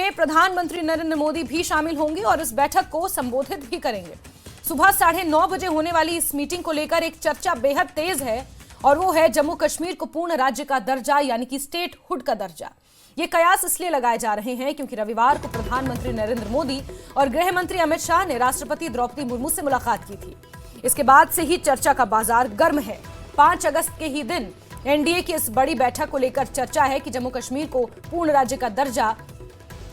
में प्रधानमंत्री नरेंद्र मोदी भी शामिल होंगे और इस बैठक को संबोधित भी करेंगे। सुबह 9:30 बजे होने वाली इस मीटिंग को लेकर एक चर्चा बेहद तेज है और वो है जम्मू कश्मीर को पूर्ण राज्य का दर्जा यानी कि स्टेट हुड का दर्जा। ये कयास इसलिए लगाए जा रहे हैं क्योंकि रविवार को प्रधानमंत्री नरेंद्र मोदी और गृह मंत्री अमित शाह ने राष्ट्रपति द्रौपदी मुर्मू से मुलाकात की थी। इसके बाद से ही चर्चा का बाजार गर्म है। 5 अगस्त के ही दिन एनडीए की इस बड़ी बैठक को लेकर चर्चा है कि जम्मू कश्मीर को पूर्ण राज्य का दर्जा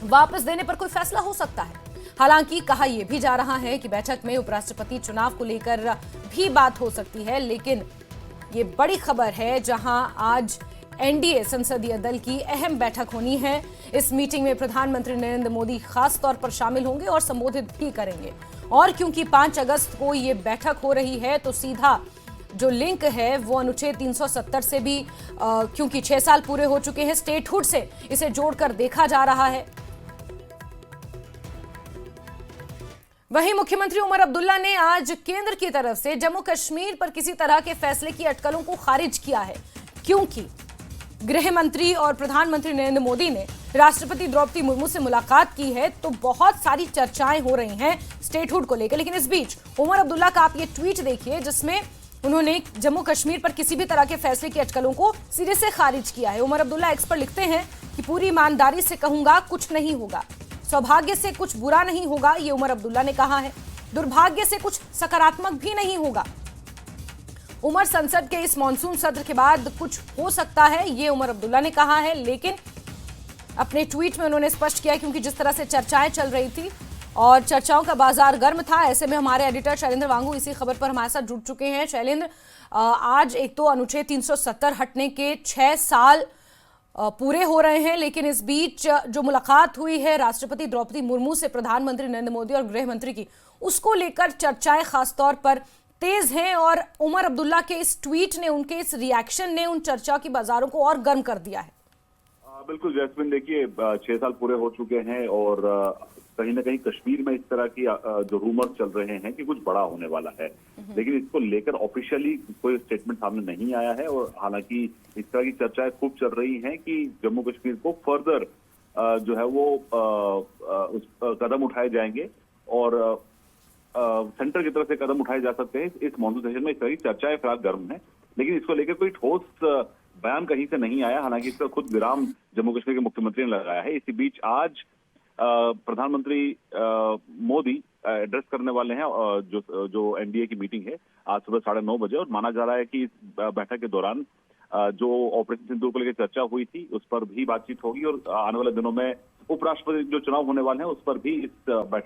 वापस देने पर कोई फैसला हो सकता है। हालांकि कहा यह भी जा रहा है कि बैठक में उपराष्ट्रपति चुनाव को लेकर भी बात हो सकती है, लेकिन ये बड़ी खबर है जहां आज एनडीए संसदीय दल की अहम बैठक होनी है। इस मीटिंग में प्रधानमंत्री नरेंद्र मोदी खास तौर पर शामिल होंगे और संबोधित भी करेंगे। और क्योंकि 5 अगस्त को ये बैठक हो रही है तो सीधा जो लिंक है वो अनुच्छेद 370 से भी क्योंकि 6 साल पूरे हो चुके हैं स्टेटहुड से, इसे जोड़कर देखा जा रहा है। वहीं मुख्यमंत्री उमर अब्दुल्ला ने आज केंद्र की तरफ से जम्मू कश्मीर पर किसी तरह के फैसले की अटकलों को खारिज किया है, क्योंकि गृह मंत्री और प्रधानमंत्री नरेंद्र मोदी ने राष्ट्रपति द्रौपदी मुर्मू से मुलाकात की है, तो बहुत सारी चर्चाएं हो रही हैं स्टेटहुड को लेकर। लेकिन इस बीच उमर अब्दुल्ला का आप ये ट्वीट देखिए जिसमें उन्होंने जम्मू कश्मीर पर किसी भी तरह के फैसले की अटकलों को सिरे से खारिज किया है। उमर अब्दुल्ला एक्स पर लिखते हैं कि पूरी ईमानदारी से कहूंगा कुछ नहीं होगा, सौभाग्य से कुछ बुरा नहीं होगा, ये उमर अब्दुल्ला ने कहा है। दुर्भाग्य से कुछ सकारात्मक भी नहीं होगा। उमर संसद के इस मॉनसून सत्र के बाद कुछ हो सकता है, ये उमर अब्दुल्ला ने कहा है। लेकिन अपने ट्वीट में उन्होंने स्पष्ट किया क्योंकि जिस तरह से चर्चाएं चल रही थी और चर्चाओं का बाजार गर्म था, ऐसे में हमारे एडिटर शैलेंद्र वांगू इसी खबर पर हमारे साथ जुड़ चुके हैं। शैलेंद्र, आज एक तो अनुच्छेद 370 हटने के 6 साल पूरे हो रहे हैं, लेकिन इस बीच जो मुलाकात हुई है राष्ट्रपति द्रौपदी मुर्मू से प्रधानमंत्री नरेंद्र मोदी और गृह मंत्री की, उसको लेकर चर्चाएं खासतौर पर तेज हैं और उमर अब्दुल्ला के इस ट्वीट ने, उनके इस रिएक्शन ने उन चर्चा की बाजारों को और गर्म कर दिया है। बिल्कुल जैस्मिन, देखिए 6 साल पूरे हो चुके हैं और कहीं ना कहीं कश्मीर में इस तरह की जो रूमर चल रहे हैं कि कुछ बड़ा होने वाला है, लेकिन इसको लेकर ऑफिशियली कोई स्टेटमेंट सामने नहीं आया है। और हालांकि इस तरह की चर्चाएं खूब चल रही हैं कि जम्मू कश्मीर को फर्दर जो है वो कदम उठाए जाएंगे और सेंटर की तरफ से कदम उठाए जा सकते हैं इस मॉनसून सेशन में। इस तरह की चर्चाएं फिलहाल गर्म है, लेकिन इसको लेकर कोई ठोस बयान कहीं से नहीं आया। हालांकि इसका खुद विराम जम्मू कश्मीर के मुख्यमंत्री ने लगाया है। इसी बीच आज प्रधानमंत्री मोदी एड्रेस करने वाले हैं जो एनडीए की मीटिंग है आज सुबह 9:30 बजे, और माना जा रहा है कि इस बैठक के दौरान जो ऑपरेशन सिंदूर को लेकर चर्चा हुई थी उस पर भी बातचीत होगी और आने वाले दिनों में उपराष्ट्रपति जो चुनाव होने वाले हैं उस पर भी इस बैठक